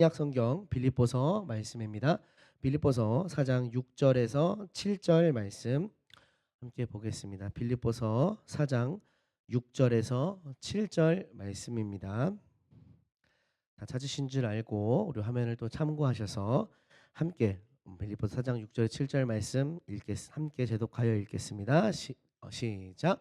신약 성경 빌립보서 말씀입니다. 빌립보서 4장 6절에서 7절 말씀 함께 보겠습니다. 빌립보서 4장 6절에서 7절 말씀입니다. 다 찾으신 줄 알고 우리 화면을 또 참고하셔서 함께 빌립보서 4장 6절 7절 말씀 함께 제독하여 읽겠습니다. 시작.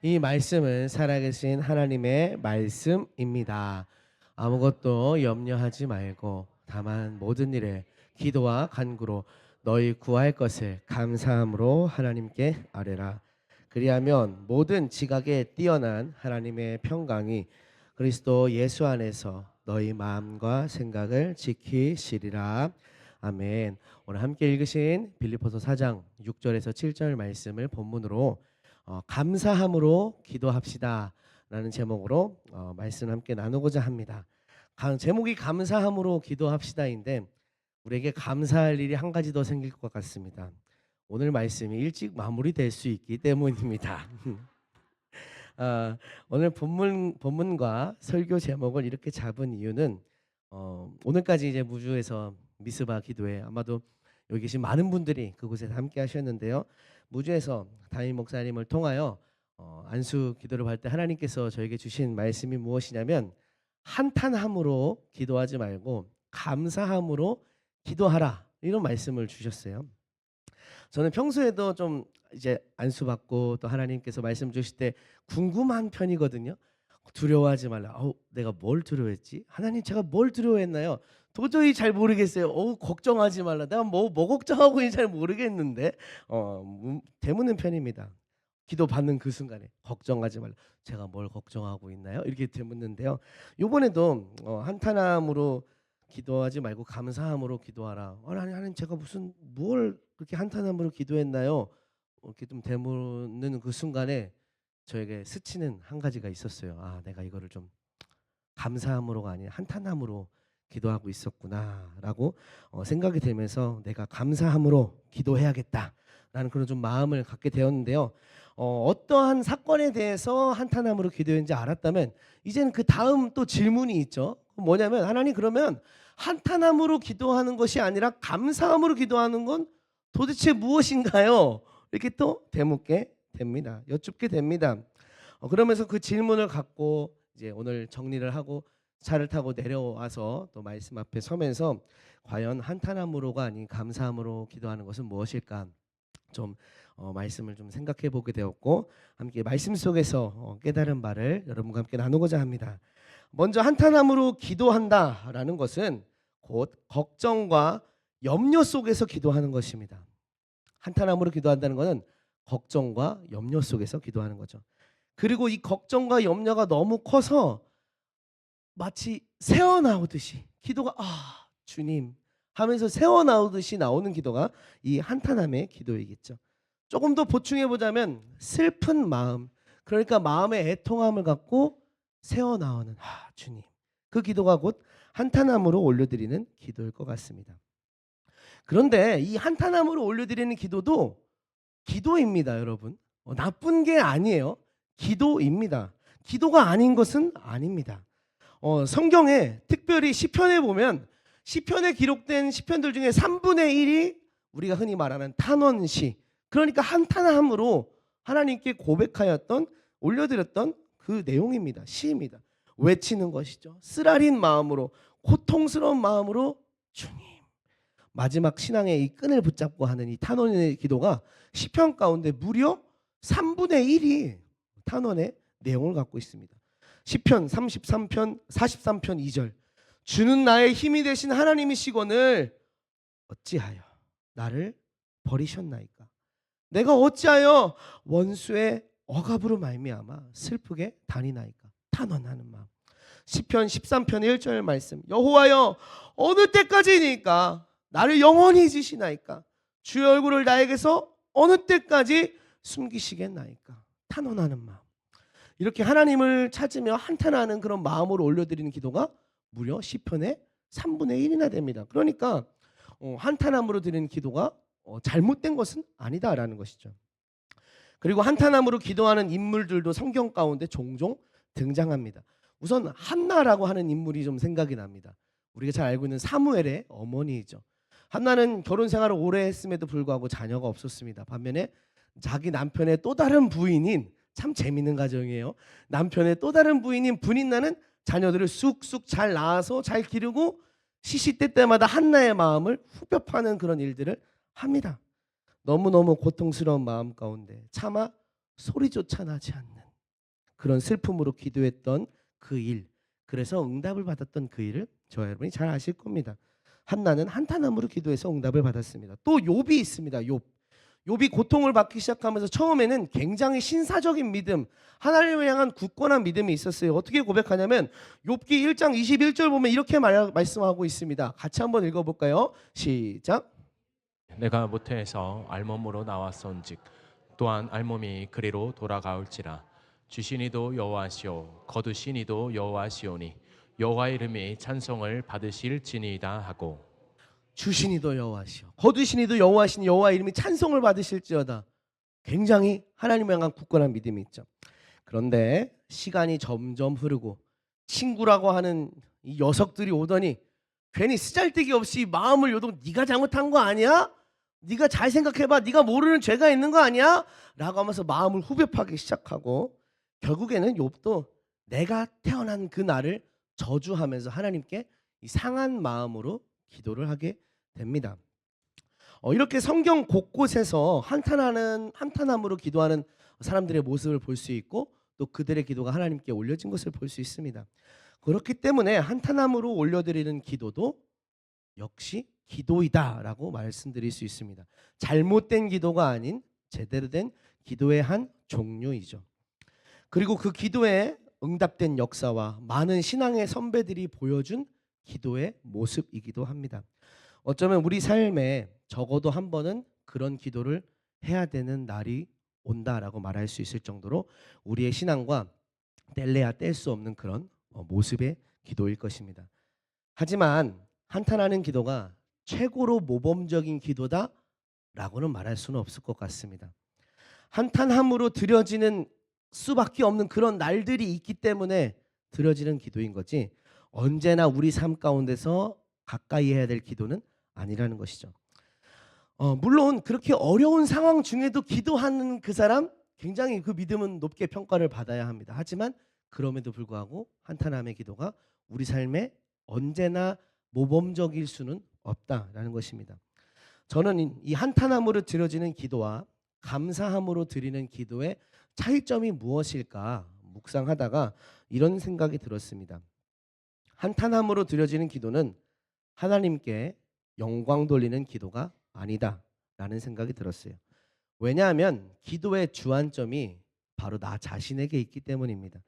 이 말씀은 살아계신 하나님의 말씀입니다. 아무것도 염려하지 말고 다만 모든 일에 기도와 간구로 너희 구할 것을 감사함으로 하나님께 아뢰라. 그리하면 모든 지각에 뛰어난 하나님의 평강이 그리스도 예수 안에서 너희 마음과 생각을 지키시리라. 아멘. 오늘 함께 읽으신 빌립보서 4장 6절에서 7절 말씀을 본문으로 감사함으로 기도합시다 라는 제목으로 말씀 함께 나누고자 합니다. 제목이 감사함으로 기도합시다인데 우리에게 감사할 일이 한 가지 더 생길 것 같습니다. 오늘 말씀이 일찍 마무리될 수 있기 때문입니다. 오늘 본문과 설교 제목을 이렇게 잡은 이유는 오늘까지 이제 무주에서 미스바 기도회 아마도 여기 계신 많은 분들이 그곳에서 함께 하셨는데요. 무주에서 담임 목사님을 통하여 안수 기도를 받을 때 하나님께서 저에게 주신 말씀이 무엇이냐면 한탄함으로 기도하지 말고 감사함으로 기도하라, 이런 말씀을 주셨어요. 저는 평소에도 좀 이제 안수 받고 또 하나님께서 말씀 주실 때 궁금한 편이거든요. 두려워하지 말라. 내가 뭘 두려워했지? 하나님, 제가 뭘 두려워했나요? 도저히 잘 모르겠어요. 걱정하지 말라. 내가 뭐 걱정하고 있는지 잘 모르겠는데 되묻는 편입니다. 기도 받는 그 순간에 걱정하지 말라. 제가 뭘 걱정하고 있나요? 이렇게 되묻는데요. 이번에도 한탄함으로 기도하지 말고 감사함으로 기도하라. 하나님, 제가 뭘 그렇게 한탄함으로 기도했나요? 이렇게 좀 되묻는 그 순간에 저에게 스치는 한 가지가 있었어요. 내가 이거를 좀 감사함으로가 아닌 한탄함으로 기도하고 있었구나라고 생각이 되면서 내가 감사함으로 기도해야겠다라는 그런 좀 마음을 갖게 되었는데요. 어떠한 사건에 대해서 한탄함으로 기도했는지 알았다면 이제는 그 다음 또 질문이 있죠. 뭐냐면, 하나님, 그러면 한탄함으로 기도하는 것이 아니라 감사함으로 기도하는 건 도대체 무엇인가요? 이렇게 또 되묻게 됩니다. 여쭙게 됩니다. 그러면서 그 질문을 갖고 이제 오늘 정리를 하고 차를 타고 내려와서 또 말씀 앞에 서면서 과연 한탄함으로가 아닌 감사함으로 기도하는 것은 무엇일까 좀 말씀을 좀 생각해 보게 되었고, 함께 말씀 속에서 깨달은 바를 여러분과 함께 나누고자 합니다. 먼저 한탄함으로 기도한다라는 것은 곧 걱정과 염려 속에서 기도하는 것입니다. 한탄함으로 기도한다는 것은 걱정과 염려 속에서 기도하는 거죠. 그리고 이 걱정과 염려가 너무 커서 마치 새어나오듯이 기도가 주님 하면서 새어나오듯이 나오는 기도가 이 한탄함의 기도이겠죠. 조금 더 보충해 보자면 슬픈 마음, 그러니까 마음의 애통함을 갖고 새어나오는 주님, 그 기도가 곧 한탄함으로 올려드리는 기도일 것 같습니다. 그런데 이 한탄함으로 올려드리는 기도도 기도입니다, 여러분. 나쁜 게 아니에요. 기도입니다. 기도가 아닌 것은 아닙니다. 성경에 특별히 시편에 보면 시편에 기록된 시편들 중에 3분의 1이 우리가 흔히 말하는 탄원시, 그러니까 한탄함으로 하나님께 고백하였던, 올려드렸던 그 내용입니다. 시입니다. 외치는 것이죠. 쓰라린 마음으로, 고통스러운 마음으로 주님, 마지막 신앙의 이 끈을 붙잡고 하는 이 탄원의 기도가 시편 가운데 무려 3분의 1이 탄원의 내용을 갖고 있습니다. 시편 43편 2절, 주는 나의 힘이 되신 하나님이시거늘 어찌하여 나를 버리셨나이까? 내가 어찌하여 원수의 억압으로 말미암아 슬프게 다니나이까? 탄원하는 마음. 시편 13편 1절 말씀, 여호와여 어느 때까지니까 나를 영원히 잊으시나이까? 주의 얼굴을 나에게서 어느 때까지 숨기시겠나이까? 탄원하는 마음. 이렇게 하나님을 찾으며 한탄하는 그런 마음으로 올려드리는 기도가 무려 시편의 3분의 1이나 됩니다. 그러니까 한탄함으로 드리는 기도가 잘못된 것은 아니다라는 것이죠. 그리고 한탄함으로 기도하는 인물들도 성경 가운데 종종 등장합니다. 우선 한나라고 하는 인물이 좀 생각이 납니다. 우리가 잘 알고 있는 사무엘의 어머니이죠. 한나는 결혼 생활을 오래 했음에도 불구하고 자녀가 없었습니다. 반면에 자기 남편의 또 다른 부인인, 참 재밌는 가정이에요. 남편의 또 다른 부인인 분인나는 자녀들을 쑥쑥 잘 낳아서 잘 기르고 시시때 때마다 한나의 마음을 후벼 파는 그런 일들을 합니다. 너무너무 고통스러운 마음 가운데 차마 소리조차 나지 않는 그런 슬픔으로 기도했던 그 일, 그래서 응답을 받았던 그 일을 저와 여러분이 잘 아실 겁니다. 한나는 한탄함으로 기도해서 응답을 받았습니다. 또 욥이 있습니다. 욥이 고통을 받기 시작하면서 처음에는 굉장히 신사적인 믿음, 하나님을 향한 굳건한 믿음이 있었어요. 어떻게 고백하냐면 욥기 1장 21절 보면 이렇게 말씀하고 있습니다. 같이 한번 읽어볼까요? 시작. 내가 모태에서 알몸으로 나왔은즉 또한 알몸이 그리로 돌아가올지라. 주시니도 여호와시오 거두시니도 여호와시오니 여호와의 이름이 찬송을 받으실지니이다 하고. 주시니도 여호와시오 거두시니도 여호와시니 여호와 이름이 찬송을 받으실지어다. 굉장히 하나님을 향한 굳건한 믿음이 있죠. 그런데 시간이 점점 흐르고 친구라고 하는 이 녀석들이 오더니 괜히 쓰잘데기 없이 마음을 요동, 네가 잘못한 거 아니야? 네가 잘 생각해봐, 네가 모르는 죄가 있는 거 아니야? 라고 하면서 마음을 후벼 파기 시작하고 결국에는 욥도 내가 태어난 그 날을 저주하면서 하나님께 이 상한 마음으로 기도를 하게 됩니다. 이렇게 성경 곳곳에서 한탄함으로 기도하는 사람들의 모습을 볼 수 있고 또 그들의 기도가 하나님께 올려진 것을 볼 수 있습니다. 그렇기 때문에 한탄함으로 올려드리는 기도도 역시 기도이다라고 말씀드릴 수 있습니다. 잘못된 기도가 아닌 제대로 된 기도의 한 종류이죠. 그리고 그 기도에 응답된 역사와 많은 신앙의 선배들이 보여준 기도의 모습이기도 합니다. 어쩌면 우리 삶에 적어도 한 번은 그런 기도를 해야 되는 날이 온다라고 말할 수 있을 정도로 우리의 신앙과 뗄래야 뗄 수 없는 그런 모습의 기도일 것입니다. 하지만 한탄하는 기도가 최고로 모범적인 기도다라고는 말할 수는 없을 것 같습니다. 한탄함으로 드려지는 수밖에 없는 그런 날들이 있기 때문에 드려지는 기도인 거지 언제나 우리 삶 가운데서 가까이 해야 될 기도는 아니라는 것이죠. 물론 그렇게 어려운 상황 중에도 기도하는 그 사람 굉장히 그 믿음은 높게 평가를 받아야 합니다. 하지만 그럼에도 불구하고 한탄함의 기도가 우리 삶에 언제나 모범적일 수는 없다라는 것입니다. 저는 이 한탄함으로 드려지는 기도와 감사함으로 드리는 기도의 차이점이 무엇일까 묵상하다가 이런 생각이 들었습니다. 한탄함으로 드려지는 기도는 하나님께 영광 돌리는 기도가 아니다라는 생각이 들었어요. 왜냐하면 기도의 주안점이 바로 나 자신에게 있기 때문입니다.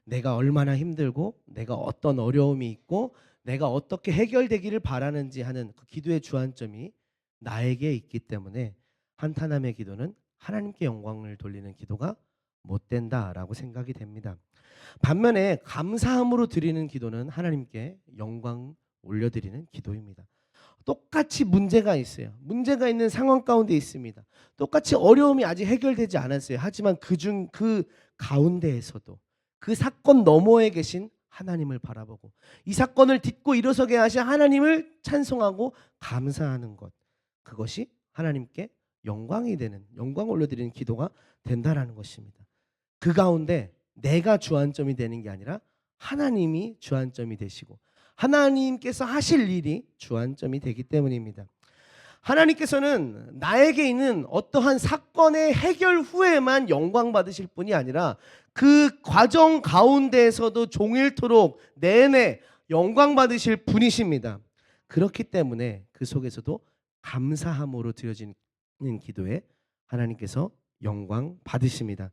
내가 얼마나 힘들고 내가 어떤 어려움이 있고 내가 어떻게 해결되기를 바라는지 하는 그 기도의 주안점이 나에게 있기 때문에 한탄함의 기도는 하나님께 영광을 돌리는 기도가 못 된다라고 생각이 됩니다. 반면에 감사함으로 드리는 기도는 하나님께 영광 올려드리는 기도입니다. 똑같이 문제가 있어요. 문제가 있는 상황 가운데 있습니다. 똑같이 어려움이 아직 해결되지 않았어요. 하지만 그 가운데에서도 그 사건 너머에 계신 하나님을 바라보고 이 사건을 딛고 일어서게 하신 하나님을 찬송하고 감사하는 것, 그것이 하나님께 영광이 되는, 영광 올려드리는 기도가 된다라는 것입니다. 그 가운데 내가 주안점이 되는 게 아니라 하나님이 주안점이 되시고 하나님께서 하실 일이 주안점이 되기 때문입니다. 하나님께서는 나에게 있는 어떠한 사건의 해결 후에만 영광 받으실 분이 아니라 그 과정 가운데에서도 종일토록 내내 영광 받으실 분이십니다. 그렇기 때문에 그 속에서도 감사함으로 드려지는 기도에 하나님께서 영광 받으십니다.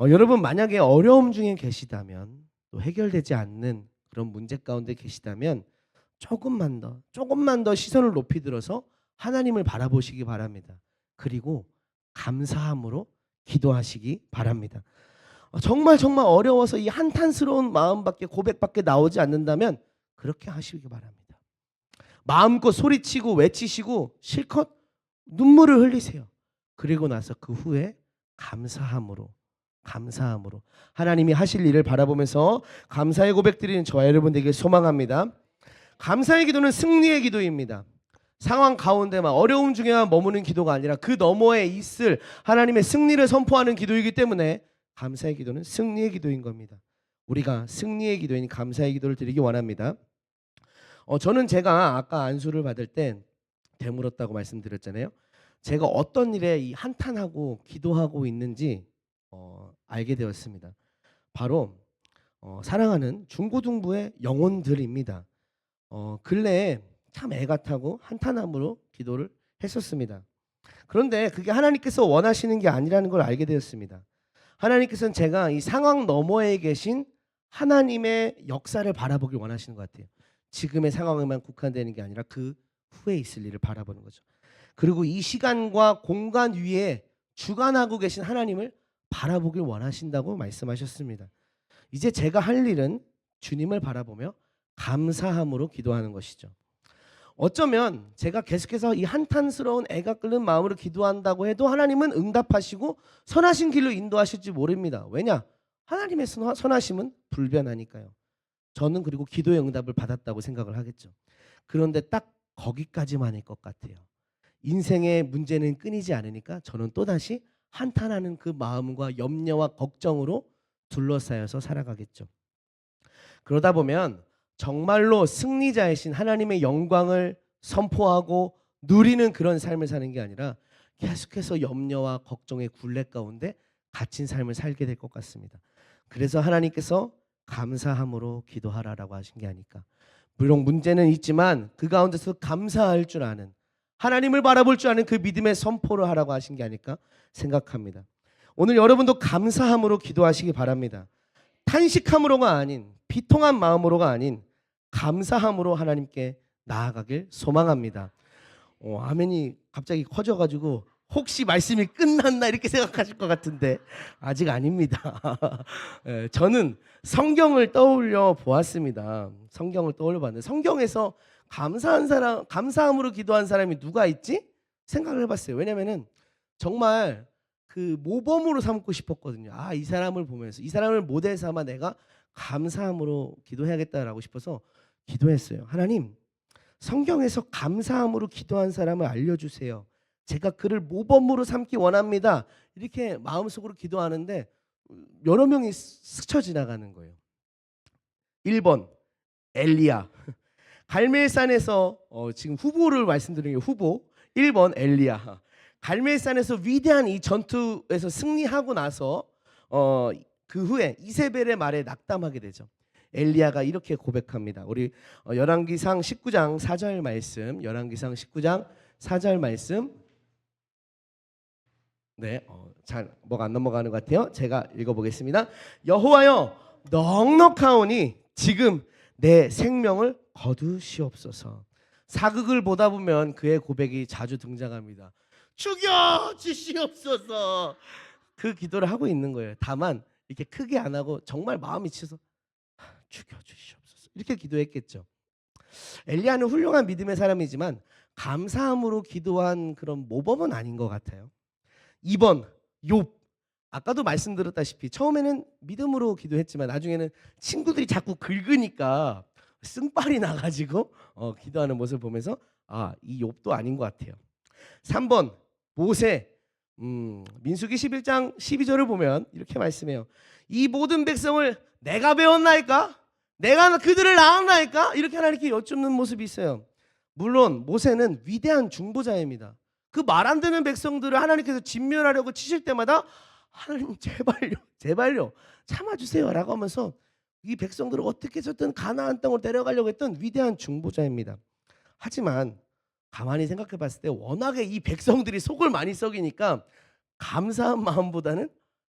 여러분 만약에 어려움 중에 계시다면 또 해결되지 않는 그런 문제 가운데 계시다면 조금만 더 시선을 높이 들어서 하나님을 바라보시기 바랍니다. 그리고 감사함으로 기도하시기 바랍니다. 정말 어려워서 이 한탄스러운 마음밖에 고백밖에 나오지 않는다면 그렇게 하시기 바랍니다. 마음껏 소리치고 외치시고 실컷 눈물을 흘리세요. 그리고 나서 그 후에 감사함으로 하나님이 하실 일을 바라보면서 감사의 고백 드리는 저와 여러분 되길 소망합니다. 감사의 기도는 승리의 기도입니다. 상황 가운데만 어려움 중에만 머무는 기도가 아니라 그 너머에 있을 하나님의 승리를 선포하는 기도이기 때문에 감사의 기도는 승리의 기도인 겁니다. 우리가 승리의 기도인 감사의 기도를 드리기 원합니다. 저는 제가 아까 안수를 받을 때 되물었다고 말씀드렸잖아요. 제가 어떤 일에 이 한탄하고 기도하고 있는지 알게 되었습니다. 바로 사랑하는 중고등부의 영혼들입니다. 근래에 참 애가 타고 한탄함으로 기도를 했었습니다. 그런데 그게 하나님께서 원하시는 게 아니라는 걸 알게 되었습니다. 하나님께서는 제가 이 상황 너머에 계신 하나님의 역사를 바라보길 원하시는 것 같아요. 지금의 상황에만 국한되는 게 아니라 그 후에 있을 일을 바라보는 거죠. 그리고 이 시간과 공간 위에 주관하고 계신 하나님을 바라보길 원하신다고 말씀하셨습니다. 이제 제가 할 일은 주님을 바라보며 감사함으로 기도하는 것이죠. 어쩌면 제가 계속해서 이 한탄스러운 애가 끓는 마음으로 기도한다고 해도 하나님은 응답하시고 선하신 길로 인도하실지 모릅니다. 왜냐? 하나님의 선하심은 불변하니까요. 저는 그리고 기도의 응답을 받았다고 생각을 하겠죠. 그런데 딱 거기까지만일 것 같아요. 인생의 문제는 끊이지 않으니까 저는 또다시 한탄하는 그 마음과 염려와 걱정으로 둘러싸여서 살아가겠죠. 그러다 보면 정말로 승리자이신 하나님의 영광을 선포하고 누리는 그런 삶을 사는 게 아니라 계속해서 염려와 걱정의 굴레 가운데 갇힌 삶을 살게 될 것 같습니다. 그래서 하나님께서 감사함으로 기도하라라고 하신 게 아닐까. 물론 문제는 있지만 그 가운데서 감사할 줄 아는, 하나님을 바라볼 줄 아는 그 믿음의 선포를 하라고 하신 게 아닐까 생각합니다. 오늘 여러분도 감사함으로 기도하시기 바랍니다. 탄식함으로가 아닌, 비통한 마음으로가 아닌 감사함으로 하나님께 나아가길 소망합니다. 아멘이 갑자기 커져가지고 혹시 말씀이 끝났나 이렇게 생각하실 것 같은데 아직 아닙니다. 저는 성경을 떠올려 보았습니다. 성경을 떠올려 봤는데 성경에서 감사한 사람, 감사함으로 기도한 사람이 누가 있지? 생각을 해봤어요. 왜냐면은 정말 그 모범으로 삼고 싶었거든요. 이 사람을 보면서 이 사람을 모델 삼아 내가 감사함으로 기도해야겠다라고 싶어서 기도했어요. 하나님, 성경에서 감사함으로 기도한 사람을 알려주세요. 제가 그를 모범으로 삼기 원합니다. 이렇게 마음속으로 기도하는데 여러 명이 스쳐 지나가는 거예요. 1번 엘리야. 갈멜산에서 지금 후보를 말씀드린 게 후보 1번 엘리야. 갈멜산에서 위대한 이 전투에서 승리하고 나서 그 후에 이세벨의 말에 낙담하게 되죠. 엘리야가 이렇게 고백합니다. 우리 열왕기상 19장 4절 말씀, 열왕기상 19장 4절 말씀. 네, 잘 뭐가 안 넘어가는 것 같아요. 제가 읽어보겠습니다. 여호와여, 넉넉하오니 지금 내 생명을 거두시옵소서. 사극을 보다 보면 그의 고백이 자주 등장합니다. 죽여 주시옵소서. 그 기도를 하고 있는 거예요. 다만 이렇게 크게 안 하고 정말 마음이 치서 죽여 주시옵소서 이렇게 기도했겠죠. 엘리야는 훌륭한 믿음의 사람이지만 감사함으로 기도한 그런 모범은 아닌 것 같아요. 2번 욥. 아까도 말씀드렸다시피 처음에는 믿음으로 기도했지만 나중에는 친구들이 자꾸 긁으니까 승빨이 나가지고 기도하는 모습을 보면서 이 욥도 아닌 것 같아요. 3번 모세. 민수기 11장 12절을 보면 이렇게 말씀해요. 이 모든 백성을 내가 배웠나이까? 내가 그들을 낳았나이까? 이렇게 하나님께 여쭙는 모습이 있어요. 물론 모세는 위대한 중보자입니다. 그 말 안 되는 백성들을 하나님께서 진멸하려고 치실 때마다 하나님 제발요, 제발요 참아주세요 라고 하면서 이 백성들을 어떻게 해서든 가나안 땅으로 데려가려고 했던 위대한 중보자입니다. 하지만 가만히 생각해 봤을 때 워낙에 이 백성들이 속을 많이 썩이니까 감사한 마음보다는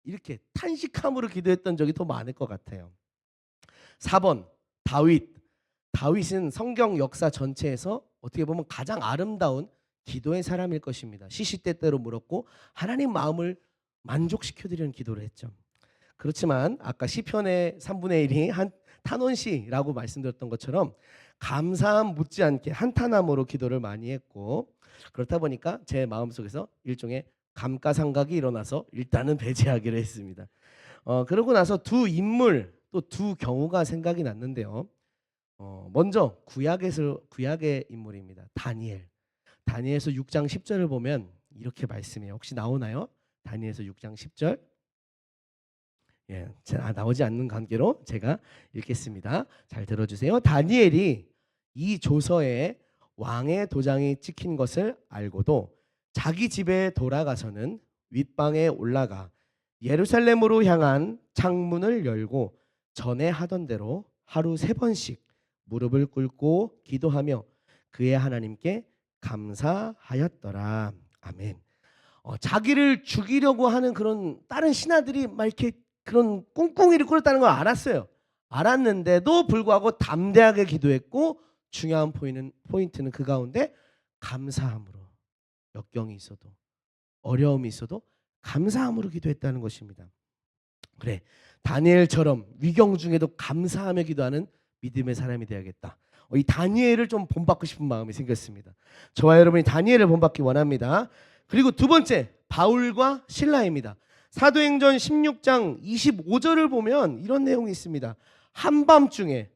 이렇게 탄식함으로 기도했던 적이 더 많을 것 같아요. 4번 다윗. 다윗은 성경 역사 전체에서 어떻게 보면 가장 아름다운 기도의 사람일 것입니다. 시시때때로 물었고 하나님 마음을 만족시켜드리는 기도를 했죠. 그렇지만 아까 시편의 3분의 1이 탄원시라고 말씀드렸던 것처럼 감사함 못지않게 한탄함으로 기도를 많이 했고, 그렇다 보니까 제 마음속에서 일종의 감가상각이 일어나서 일단은 배제하기로 했습니다. 그러고 나서 두 인물 또 두 경우가 생각이 났는데요. 먼저 구약의 인물입니다. 다니엘. 다니엘서 6장 10절을 보면 이렇게 말씀해요. 혹시 나오나요? 다니엘서 6장 10절. 예, 나오지 않는 관계로 제가 읽겠습니다. 잘 들어주세요. 다니엘이 이 조서에 왕의 도장이 찍힌 것을 알고도 자기 집에 돌아가서는 윗방에 올라가 예루살렘으로 향한 창문을 열고 전에 하던 대로 하루 3번씩 무릎을 꿇고 기도하며 그의 하나님께 감사하였더라. 아멘. 자기를 죽이려고 하는 그런 다른 신하들이 막 이렇게 그런 꿍꿍이를 꾸렸다는 걸 알았어요. 알았는데도 불구하고 담대하게 기도했고, 중요한 포인트는 그 가운데 감사함으로, 역경이 있어도 어려움이 있어도 감사함으로 기도했다는 것입니다. 그래, 다니엘처럼 위경 중에도 감사하며 기도하는 믿음의 사람이 되어야겠다. 이 다니엘을 좀 본받고 싶은 마음이 생겼습니다. 저와 여러분이 다니엘을 본받기 원합니다. 그리고 두 번째, 바울과 실라입니다. 사도행전 16장 25절을 보면 이런 내용이 있습니다. 한밤중에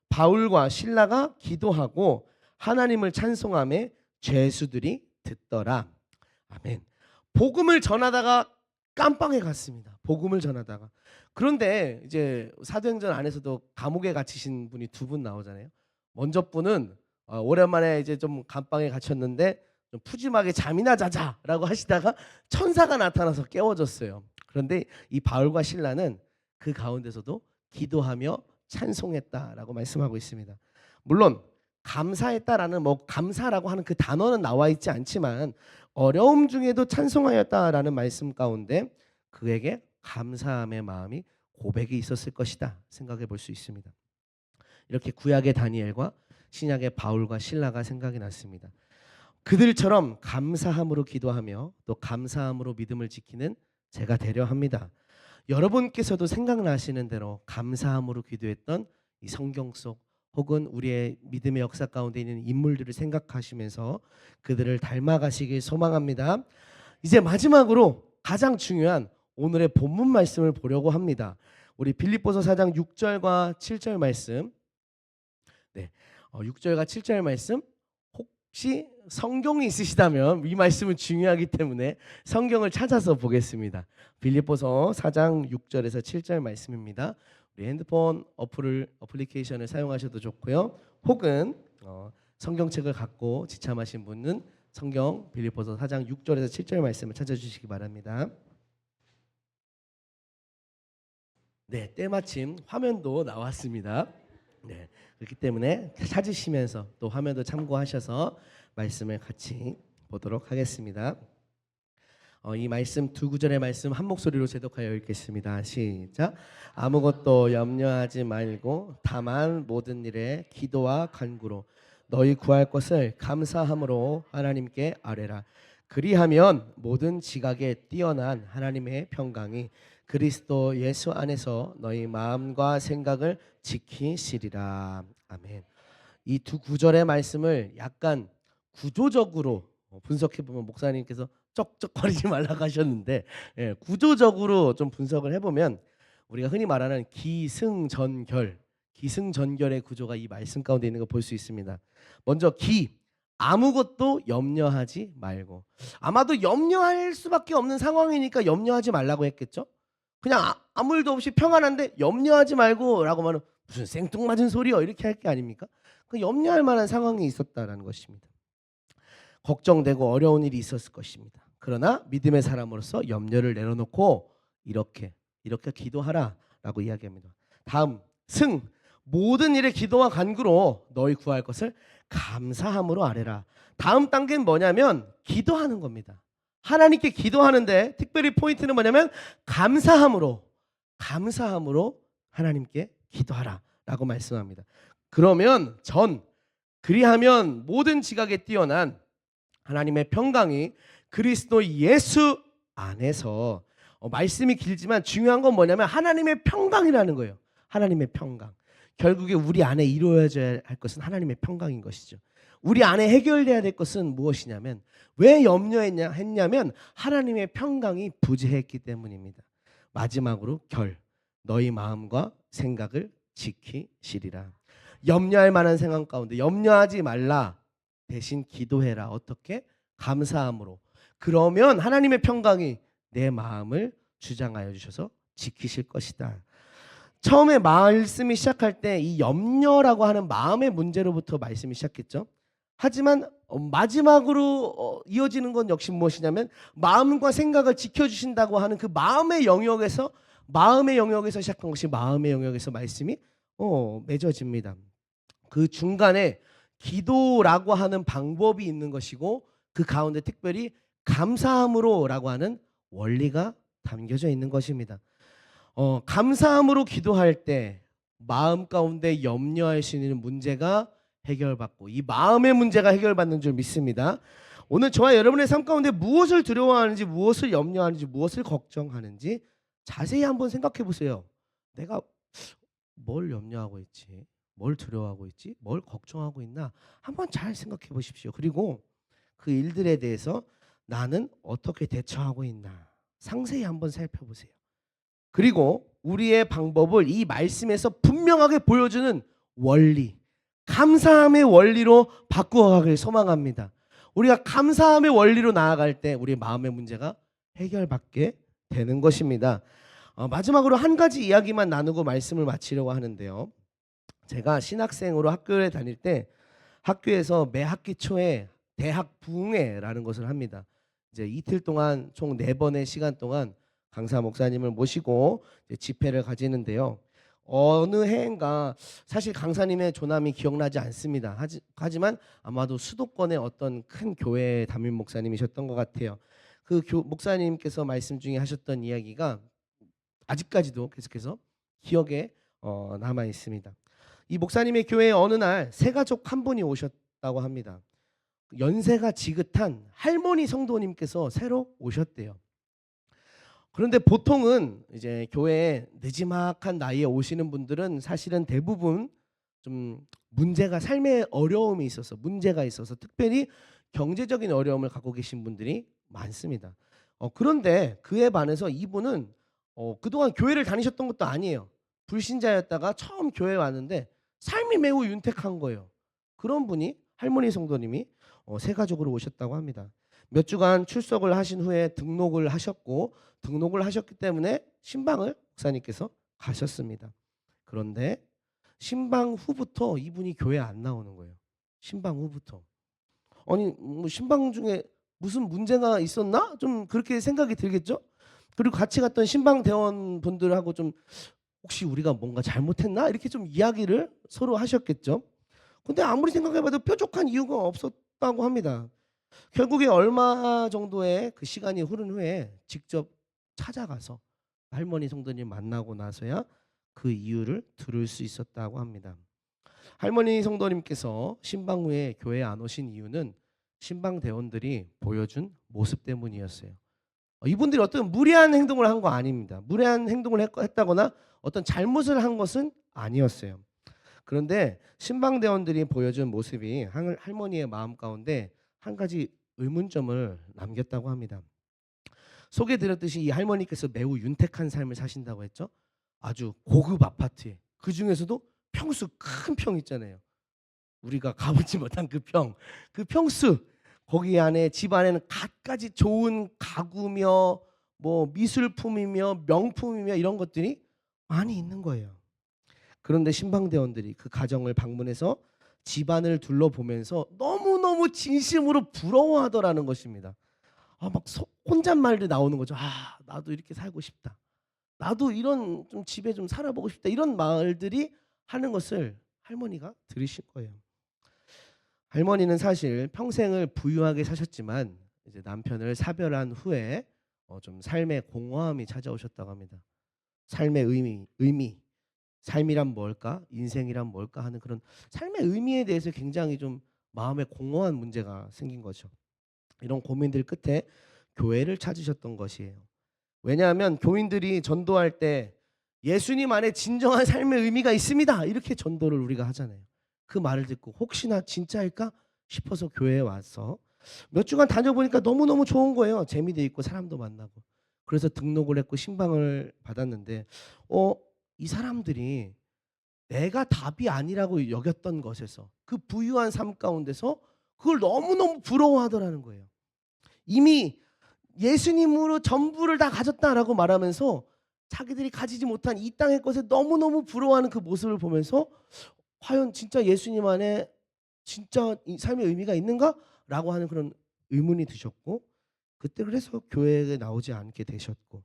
바울과 실라가 기도하고 하나님을 찬송하며 죄수들이 듣더라. 아멘. 복음을 전하다가 깜빵에 갔습니다. 복음을 전하다가. 그런데 이제 사도행전 안에서도 감옥에 갇히신 분이 2분 나오잖아요. 먼저 분은 오랜만에 이제 좀 감방에 갇혔는데 좀 푸짐하게 잠이나 자자라고 하시다가 천사가 나타나서 깨워줬어요. 그런데 이 바울과 실라는 그 가운데서도 기도하며 찬송했다라고 말씀하고 있습니다. 물론 감사했다라는 감사라고 하는 그 단어는 나와 있지 않지만 어려움 중에도 찬송하였다라는 말씀 가운데 그에게 감사함의 마음이 고백이 있었을 것이다 생각해 볼 수 있습니다. 이렇게 구약의 다니엘과 신약의 바울과 실라가 생각이 났습니다. 그들처럼 감사함으로 기도하며 또 감사함으로 믿음을 지키는 제가 되려 합니다. 여러분께서도 생각나시는 대로 감사함으로 기도했던 이 성경 속 혹은 우리의 믿음의 역사 가운데 있는 인물들을 생각하시면서 그들을 닮아가시길 소망합니다. 이제 마지막으로 가장 중요한 오늘의 본문 말씀을 보려고 합니다. 우리 빌립보서 4장 6절과 7절 말씀. 네, 6절과 7절 말씀. 혹시 성경이 있으시다면 이 말씀은 중요하기 때문에 성경을 찾아서 보겠습니다. 빌립보서 4장 6절에서 7절 말씀입니다. 우리 핸드폰 어플리케이션을 사용하셔도 좋고요. 혹은 성경책을 갖고 지참하신 분은 성경 빌립보서 4장 6절에서 7절 말씀을 찾아주시기 바랍니다. 네, 때마침 화면도 나왔습니다. 네, 그렇기 때문에 찾으시면서 또 화면도 참고하셔서 말씀을 같이 보도록 하겠습니다. 이 말씀 2구절의 말씀 한 목소리로 제독하여 읽겠습니다. 시작. 아무것도 염려하지 말고 다만 모든 일에 기도와 간구로 너희 구할 것을 감사함으로 하나님께 아뢰라. 그리하면 모든 지각에 뛰어난 하나님의 평강이 그리스도 예수 안에서 너희 마음과 생각을 지키시리라. 아멘. 이 2구절의 말씀을 약간 구조적으로 분석해 보면 목사님께서 쩍쩍거리지 말라고 하셨는데 구조적으로 좀 분석을 해보면 우리가 흔히 말하는 기승전결의 구조가 이 말씀 가운데 있는 거 볼 수 있습니다. 먼저 아무것도 염려하지 말고. 아마도 염려할 수밖에 없는 상황이니까 염려하지 말라고 했겠죠. 그냥 아무 일도 없이 평안한데 염려하지 말고 라고 하면 무슨 생뚱맞은 소리요 이렇게 할 게 아닙니까? 그 염려할 만한 상황이 있었다라는 것입니다. 걱정되고 어려운 일이 있었을 것입니다. 그러나 믿음의 사람으로서 염려를 내려놓고 이렇게 기도하라라고 이야기합니다. 다음 모든 일에 기도와 간구로 너희 구할 것을 감사함으로 아뢰라. 다음 단계는 뭐냐면 기도하는 겁니다. 하나님께 기도하는데 특별히 포인트는 뭐냐면 감사함으로 하나님께 기도하라라고 말씀합니다. 그러면 그리하면 모든 지각에 뛰어난 하나님의 평강이 그리스도 예수 안에서 말씀이 길지만 중요한 건 뭐냐면 하나님의 평강이라는 거예요. 하나님의 평강. 결국에 우리 안에 이루어져야 할 것은 하나님의 평강인 것이죠. 우리 안에 해결돼야 될 것은 무엇이냐면 왜 염려했냐면 하나님의 평강이 부재했기 때문입니다. 마지막으로 너희 마음과 생각을 지키시리라. 염려할 만한 상황 가운데 염려하지 말라. 대신 기도해라. 어떻게? 감사함으로. 그러면 하나님의 평강이 내 마음을 주장하여 주셔서 지키실 것이다. 처음에 말씀이 시작할 때 이 염려라고 하는 마음의 문제로부터 말씀이 시작했죠. 하지만 마지막으로 이어지는 건 역시 무엇이냐면 마음과 생각을 지켜주신다고 하는 그 마음의 영역에서 시작한 것이 마음의 영역에서 말씀이 맺어집니다. 그 중간에 기도라고 하는 방법이 있는 것이고 그 가운데 특별히 감사함으로라고 하는 원리가 담겨져 있는 것입니다. 감사함으로 기도할 때 마음 가운데 염려할 수 있는 문제가 해결받고 이 마음의 문제가 해결받는 줄 믿습니다. 오늘 저와 여러분의 삶 가운데 무엇을 두려워하는지, 무엇을 염려하는지, 무엇을 걱정하는지 자세히 한번 생각해 보세요. 내가 뭘 염려하고 있지? 뭘 두려워하고 있지? 뭘 걱정하고 있나? 한번 잘 생각해 보십시오. 그리고 그 일들에 대해서 나는 어떻게 대처하고 있나? 상세히 한번 살펴보세요. 그리고 우리의 방법을 이 말씀에서 분명하게 보여주는 원리, 감사함의 원리로 바꾸어가길 소망합니다. 우리가 감사함의 원리로 나아갈 때 우리 마음의 문제가 해결받게 되는 것입니다. 마지막으로 한 가지 이야기만 나누고 말씀을 마치려고 하는데요. 제가 신학생으로 학교에 다닐 때 학교에서 매 학기 초에 대학 부흥회라는 것을 합니다. 이제 이틀 동안 총 4번의 시간 동안 강사 목사님을 모시고 집회를 가지는데요. 어느 해인가 사실 강사님의 조남이 기억나지 않습니다. 하지만 아마도 수도권의 어떤 큰 교회 담임 목사님이셨던 것 같아요. 그 목사님께서 말씀 중에 하셨던 이야기가 아직까지도 계속해서 기억에 남아 있습니다. 이 목사님의 교회에 어느 날 세 가족 한 분이 오셨다고 합니다. 연세가 지긋한 할머니 성도님께서 새로 오셨대요. 그런데 보통은 이제 교회에 느지막한 나이에 오시는 분들은 사실은 대부분 좀 삶의 어려움이 있어서 문제가 있어서 특별히 경제적인 어려움을 갖고 계신 분들이 많습니다. 그런데 그에 반해서 이분은 그동안 교회를 다니셨던 것도 아니에요. 불신자였다가 처음 교회에 왔는데 삶이 매우 윤택한 거예요. 그런 분이 할머니 성도님이 세 가족으로 오셨다고 합니다. 몇 주간 출석을 하신 후에 등록을 하셨기 때문에 신방을 목사님께서 가셨습니다. 그런데 신방 후부터 이분이 교회에 안 나오는 거예요. 신방 후부터. 아니 뭐 신방 중에 무슨 문제가 있었나? 좀 그렇게 생각이 들겠죠? 그리고 같이 갔던 신방 대원 분들하고 좀 혹시 우리가 뭔가 잘못했나? 이렇게 좀 이야기를 서로 하셨겠죠. 근데 아무리 생각해봐도 뾰족한 이유가 없었다고 합니다. 결국에 얼마 정도의 그 시간이 흐른 후에 직접 찾아가서 할머니 성도님 만나고 나서야 그 이유를 들을 수 있었다고 합니다. 할머니 성도님께서 신방 후에 교회에 안 오신 이유는 신방 대원들이 보여준 모습 때문이었어요. 이분들이 어떤 무례한 행동을 한 거 아닙니다. 무례한 행동을 했다거나 어떤 잘못을 한 것은 아니었어요. 그런데 신방 대원들이 보여준 모습이 할머니의 마음 가운데 한 가지 의문점을 남겼다고 합니다. 소개드렸듯이 이 할머니께서 매우 윤택한 삶을 사신다고 했죠. 아주 고급 아파트에 그 중에서도 평수 큰 평 있잖아요. 우리가 가보지 못한 그 평수 거기 안에 집 안에는 갖가지 좋은 가구며 뭐 미술품이며 명품이며 이런 것들이 많이 있는 거예요. 그런데 신방대원들이 그 가정을 방문해서 집안을 둘러보면서 너무너무 진심으로 부러워하더라는 것입니다. 막 혼잣말도 나오는 거죠. 나도 이렇게 살고 싶다. 나도 이런 좀 집에 좀 살아보고 싶다. 이런 말들이 하는 것을 할머니가 들으신 거예요. 할머니는 사실 평생을 부유하게 사셨지만 이제 남편을 사별한 후에 좀 삶의 공허함이 찾아오셨다고 합니다. 삶의 의미, 삶이란 뭘까? 인생이란 뭘까? 하는 그런 삶의 의미에 대해서 굉장히 좀 마음에 공허한 문제가 생긴 거죠. 이런 고민들 끝에 교회를 찾으셨던 것이에요. 왜냐하면 교인들이 전도할 때 예수님 안에 진정한 삶의 의미가 있습니다. 이렇게 전도를 우리가 하잖아요. 그 말을 듣고 혹시나 진짜일까 싶어서 교회에 와서 몇 주간 다녀보니까 너무너무 좋은 거예요. 재미도 있고 사람도 만나고. 그래서 등록을 했고 신방을 받았는데 이 사람들이 내가 답이 아니라고 여겼던 것에서, 그 부유한 삶 가운데서 그걸 너무너무 부러워하더라는 거예요. 이미 예수님으로 전부를 다 가졌다라고 말하면서 자기들이 가지지 못한 이 땅의 것에 너무너무 부러워하는 그 모습을 보면서 과연 진짜 예수님 안에 진짜 이 삶의 의미가 있는가? 라고 하는 그런 의문이 드셨고, 그때 그래서 교회에 나오지 않게 되셨고,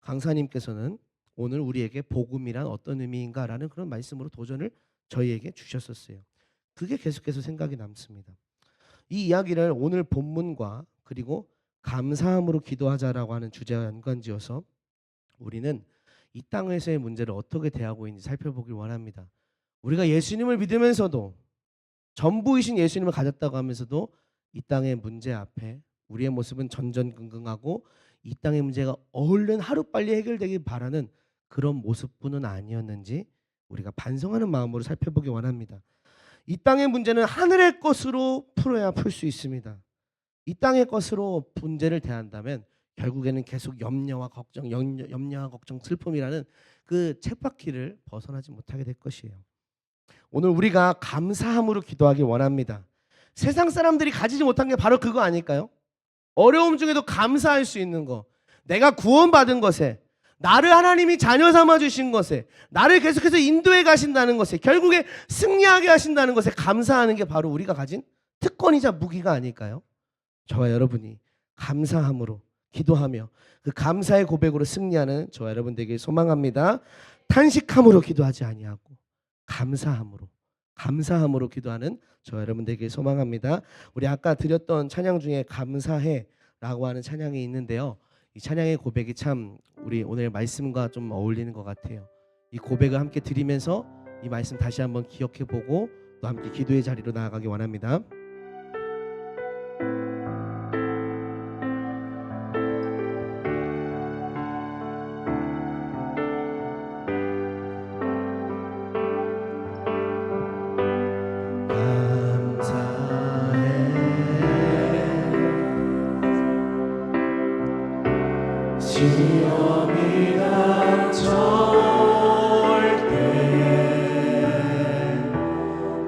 강사님께서는 오늘 우리에게 복음이란 어떤 의미인가? 라는 그런 말씀으로 도전을 저희에게 주셨었어요. 그게 계속해서 생각이 남습니다. 이 이야기를 오늘 본문과 그리고 감사함으로 기도하자라고 하는 주제와 연관지어서 우리는 이 땅에서의 문제를 어떻게 대하고 있는지 살펴보길 원합니다. 우리가 예수님을 믿으면서도, 전부이신 예수님을 가졌다고 하면서도 이 땅의 문제 앞에 우리의 모습은 전전긍긍하고 이 땅의 문제가 얼른 하루빨리 해결되길 바라는 그런 모습뿐은 아니었는지 우리가 반성하는 마음으로 살펴보기 원합니다. 이 땅의 문제는 하늘의 것으로 풀어야 풀 수 있습니다. 이 땅의 것으로 문제를 대한다면 결국에는 계속 염려와 걱정, 염려와 걱정, 슬픔이라는 그 쳇바퀴를 벗어나지 못하게 될 것이에요. 오늘 우리가 감사함으로 기도하기 원합니다. 세상 사람들이 가지지 못한 게 바로 그거 아닐까요? 어려움 중에도 감사할 수 있는 거, 내가 구원받은 것에, 나를 하나님이 자녀 삼아 주신 것에, 나를 계속해서 인도해 가신다는 것에, 결국에 승리하게 하신다는 것에 감사하는 게 바로 우리가 가진 특권이자 무기가 아닐까요? 저와 여러분이 감사함으로 기도하며 그 감사의 고백으로 승리하는 저와 여러분 되길 소망합니다. 탄식함으로 기도하지 아니하고 감사함으로 기도하는 저와 여러분 되길 소망합니다. 우리 아까 드렸던 찬양 중에 감사해라고 하는 찬양이 있는데요. 이 찬양의 고백이 참 우리 오늘 말씀과 좀 어울리는 것 같아요. 이 고백을 함께 드리면서 이 말씀 다시 한번 기억해보고 또 함께 기도의 자리로 나아가기 원합니다. 시험이 닥쳐올 때에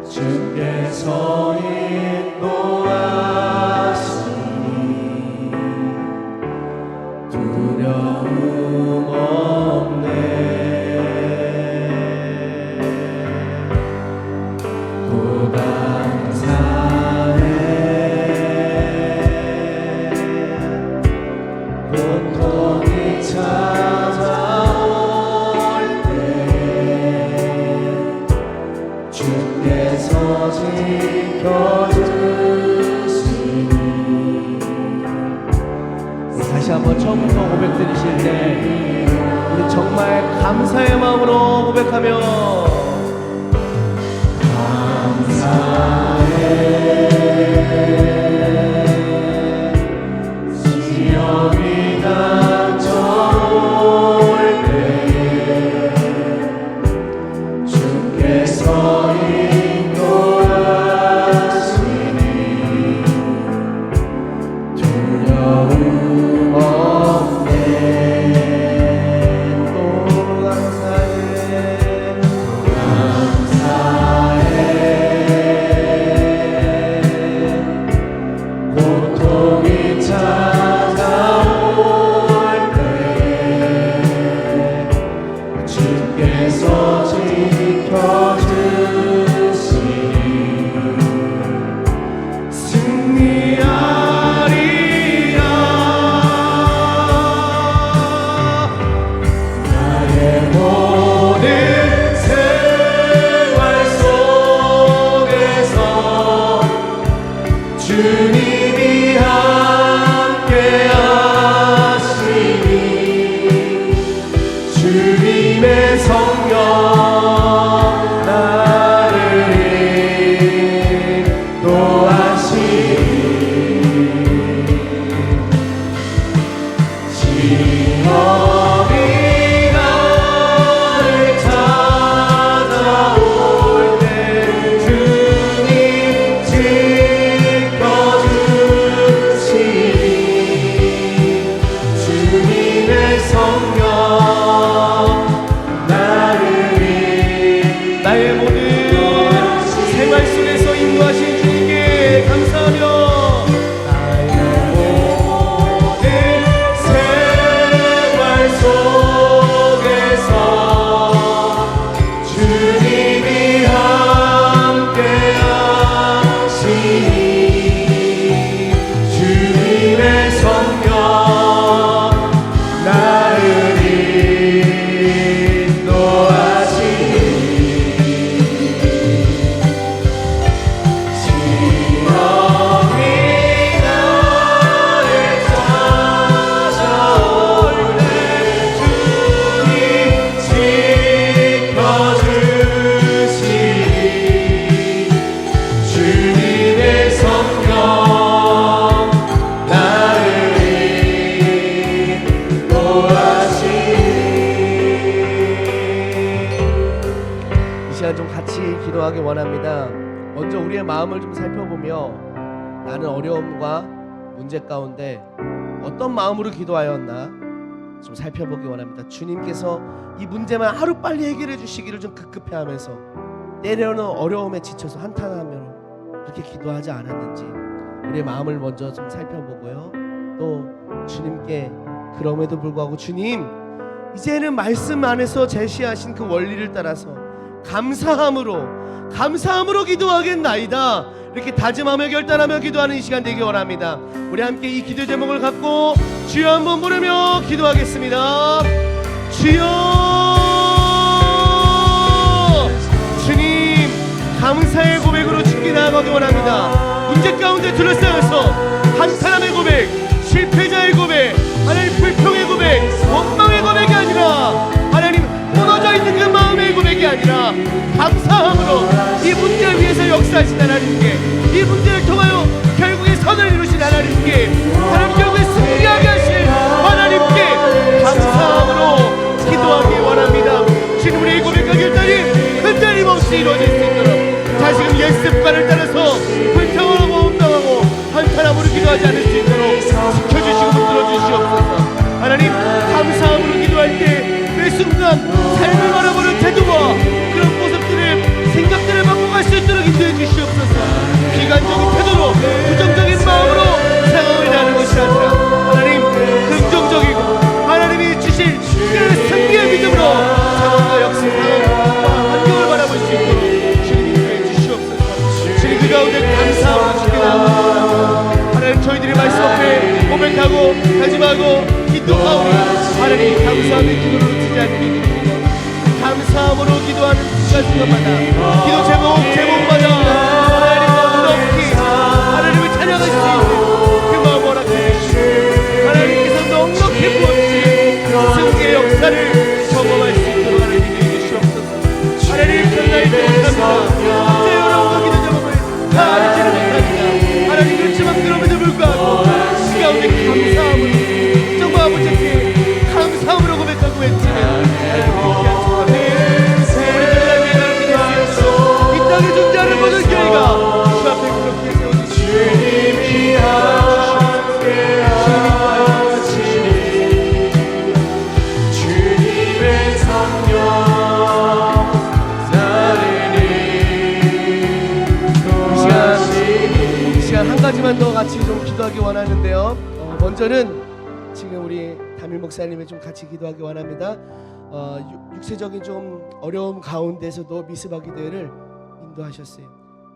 주께서 인도하시니 두려움 없네. 또 감사해. 고통이 찾아올 때 주께서 지켜주시니. 다시 한번 처음부터 고백 드리실 때 우리 정말 감사의 마음으로 고백하며 감사해. 시험이 닥쳐올 때에 주께서 인도하시니 두려움 없네. 또 감사해. 감사해. 마음을 좀 살펴보며 나는 어려움과 문제 가운데 어떤 마음으로 기도하였나 좀 살펴보기 원합니다. 주님께서 이 문제만 하루빨리 해결해 주시기를 좀 급급해하면서 때로는 어려움에 지쳐서 한탄하며 그렇게 기도하지 않았는지 우리의 마음을 먼저 좀 살펴보고요. 또 주님께 그럼에도 불구하고 주님 이제는 말씀 안에서 제시하신 그 원리를 따라서 감사함으로 기도하겠나이다 이렇게 다짐하며 결단하며 기도하는 이 시간 되기 원합니다. 우리 함께 이 기도 제목을 갖고 주여 한번 부르며 기도하겠습니다. 주여 주님 감사의 고백으로 죽게 나아가기 원합니다. 문제 가운데 둘러싸여서 한사람의 고백, 실패자의 고백, 하나님 불평의 고백, 원망의 고백이 아니라 하나님 무너져 있는 그 마음의 고백이 아니라 감사함으로 이 문제를 위해서 역사하신 하나님께 이 문제를 통하여 결국에 선을 이루신 하나님께 하나님 결국에 승리하게 하실 하나님께 감사함으로 기도하기 원합니다. 주님 우리의 고백과 결단이 흔들림 없이 이루어질 수 있도록 다시금 옛 습관을 따라서 불평하고 원망하고 한탄함으로 기도하지 않을 수 있도록 지켜주시고 붙들어 주시옵소서. 하나님 감사함으로 기도할 때 매 순간 삶을 바라보는 태도와 그런 모습들을 생각들을 바꿔갈 수 있도록 인도해 주시옵소서. 비관적인 태도로 부정적인 마음으로 상황을 대하는 것이 아니라 하나님 긍정적이고 하나님이 주실 그 승리의 믿음으로 상황과 역시 상황과 환경을 바라볼 수 있도록 주님 인도해 주시옵소서. 주님 그 가운데 감사함으로 주께 나옵니다. 하나님 저희들이 말씀 앞에 고백하고 다짐하고 기도하오니 하나님 감사함의 기도로 놓치지 않게 해주시고 감사함으로 기도하는 순간순간마다 기도 제목마다 하나님 넉넉히 하나님을 찬양할 수 있는 그 마음 허락해 주시고 하나님께서 넉넉히 부어주신 승리의 역사를 경험할 수 있도록 하나님 인도해 주시옵소서. 하나님 전날 때 못합니다. 언제 여러분과 기도 제목을 다 알지는 못합니다. 하나님 그렇지만 그럼에도 불구하고 그 가운데 감사함으로 정말 아버지께 감사함으로 고백하고 외치며 하나님께 이 땅에 존재하는 모든 교회가 주 앞에 그렇게 세워주시고 주님이 함께하여 주님의 성령 이 시간 한 가지만 더 같이 좀 기도하기 원하는데요. 먼저는 지금 우리 담임 목사님이 좀 같이 기도하기 원합니다. 육체적인 좀 어려움 가운데서도 미스바 기도회를 인도하셨어요.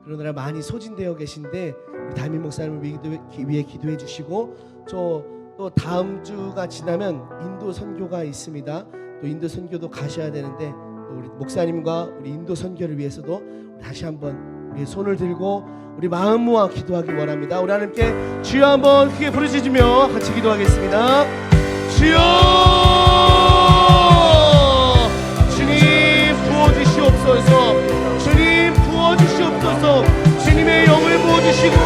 그러느라 많이 소진되어 계신데 우리 담임 목사님을 위해 기도해 주시고 또 다음 주가 지나면 인도 선교가 있습니다. 또 인도 선교도 가셔야 되는데 또 우리 목사님과 우리 인도 선교를 위해서도 다시 한번 우리의 손을 들고 우리 마음 모아 기도하기 원합니다. 우리 하나님께 주여 한번 크게 부르짖으며 같이 기도하겠습니다. 주여 주님 부어주시옵소서. 주님 부어주시옵소서. 주님의 영을 부어주시고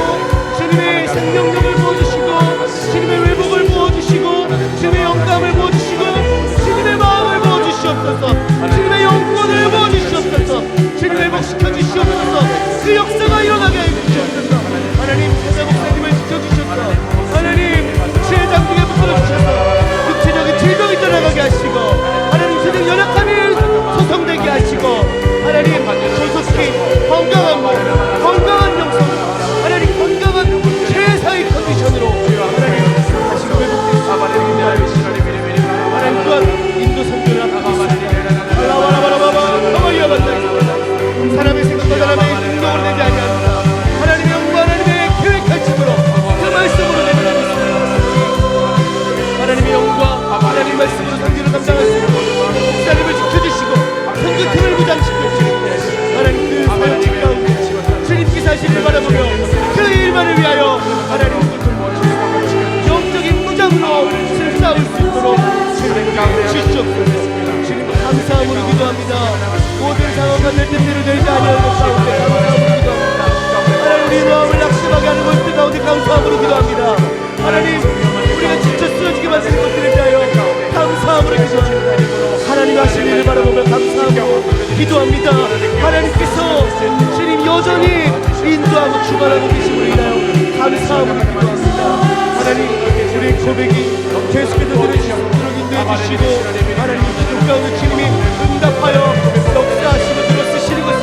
주님의 생명력을 부어주시고 주님의 회복을 부어주시고 주님의 영감을 부어주시고 주님의 마음을 부어주시옵소서. 주님의 영혼을 부어주시옵소서. 주님 회복시켜 주시옵소서. 그 역사가 일어나게 해주시옵소서. 하나님 제자 목사님을 지켜주셔서 하나님 제장중에 붙들어주셔서 육체적인 질병이 떠나가게 하시고 하나님 육체적 연약함이 소성되게 하시고 하나님 조속히 건강한 몸 건강한 영성 하나님 건강한 최상의 컨디션으로 하나님 다시 회복되시고 하나님 또한 인도 선교를 앞두고 있습니다. 사람의 생각과 사람의 능력으로 되지 아니하노라. 하나님의 영과 하나님의 계획하심으로 그 말씀으로 내려가고 있습니다. 하나님의 영과 하나님의 말씀으로 선교를 감당하시고 목사님을 지켜주시고 선교팀을 무장시켜주시고 하나님 그 사역직 가운데 주님께서 하시기를 바라보며 그 일만을 위하여 하나님 영적인 무장으로 싸울 수 있도록 주시옵소서. 주님 감사함으로 기도합니다. 모든 상황과 내 뜻대로 되지 아니하는 것 가운데 감사함으로 기도합니다. 하나님 우리 마음을 낙심하게 하는 것들 가운데 감사함으로 기도합니다. 하나님 우리가 지쳐 쓰러지게 만드는 것들을 위하여 감사함으로 기도합니다. 하나님 하신 일을 바라보며 감사함으로 기도합니다. 하나님께서 주님 여전히 인도하시고 고백이 계속해서 들어주시도록 인도해 주시고 하나님 기도 가운데 주님이 응답하여 역사하시고 들어 쓰시는 것을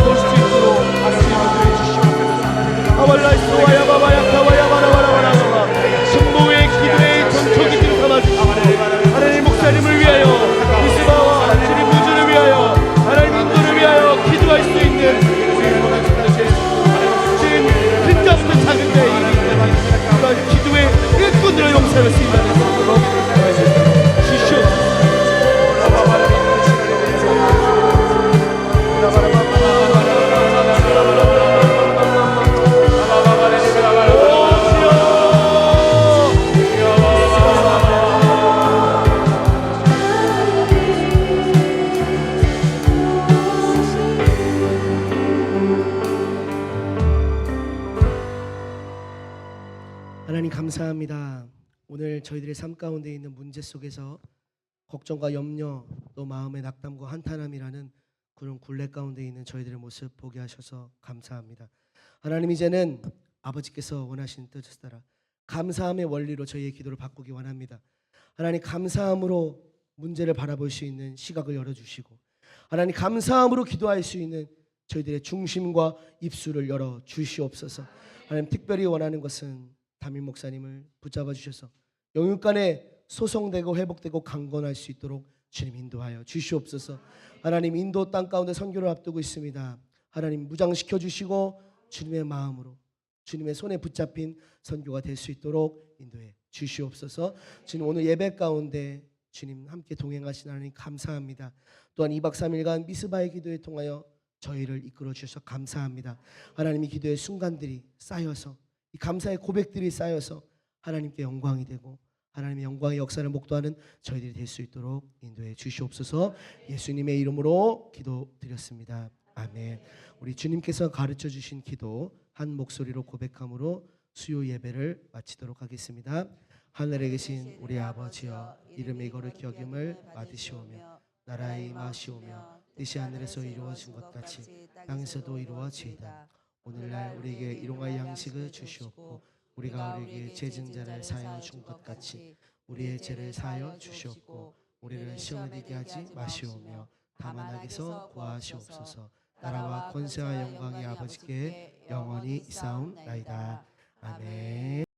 볼 수 있도록 하나님 인도해 주시옵소서. 아왈라이스와야바바야카와야바라바라바라바라 승부의 기도의 전초기 좀 삼아주시고 하나님 목사님을 위하여 미스바와 주님 무주를 위하여 하나님 인도를 위하여 기도할 수 있는 우리 주님 큰 자부터 작은 자의 일이 그러한 기도의 일꾼들의 용사를 쓰임받을 수 있도록 주시옵소서. 하나님 감사합니다. 오늘 저희들의 삶 가운데 있는 문제 속에서 걱정과 염려 또 마음의 낙담과 한탄함이라는 그런 굴레 가운데 있는 저희들의 모습 보게 하셔서 감사합니다. 하나님 이제는 아버지께서 원하시는 뜻을 따라 감사함의 원리로 저희의 기도를 바꾸기 원합니다. 하나님 감사함으로 문제를 바라볼 수 있는 시각을 열어주시고 하나님 감사함으로 기도할 수 있는 저희들의 중심과 입술을 열어 주시옵소서. 하나님 특별히 원하는 것은 담임 목사님을 붙잡아 주셔서 영육간에 소송되고 회복되고 강건할 수 있도록 주님 인도하여 주시옵소서. 하나님 인도 땅 가운데 선교를 앞두고 있습니다. 하나님 무장시켜 주시고 주님의 마음으로 주님의 손에 붙잡힌 선교가 될 수 있도록 인도해 주시옵소서. 주님 오늘 예배 가운데 주님 함께 동행하신 하나님 감사합니다. 또한 2박 3일간 미스바의 기도에 통하여 저희를 이끌어 주셔서 감사합니다. 하나님의 기도의 순간들이 쌓여서 이 감사의 고백들이 쌓여서 하나님께 영광이 되고 하나님의 영광의 역사를 목도하는 저희들이 될 수 있도록 인도해 주시옵소서. 예수님의 이름으로 기도드렸습니다. 아멘. 우리 주님께서 가르쳐 주신 기도 한 목소리로 고백함으로 수요 예배를 마치도록 하겠습니다. 하늘에 계신 우리 아버지여 이름이 거룩히 여김을 받으시오며 나라의 임하시오며 뜻이 하늘에서 이루어진 것 같이 땅에서도 이루어지이다. 오늘날 우리에게 일용할 양식을 주시옵고 우리가 우리에게 죄진 자를 사하여 준 것 같이 우리의 죄를 사하여 주시옵고 우리를 시험에 들게 하지 마시오며 다만 악에서 구하시옵소서. 나라와 권세와 영광이 아버지께 영원히 있사옵나이다. 아멘.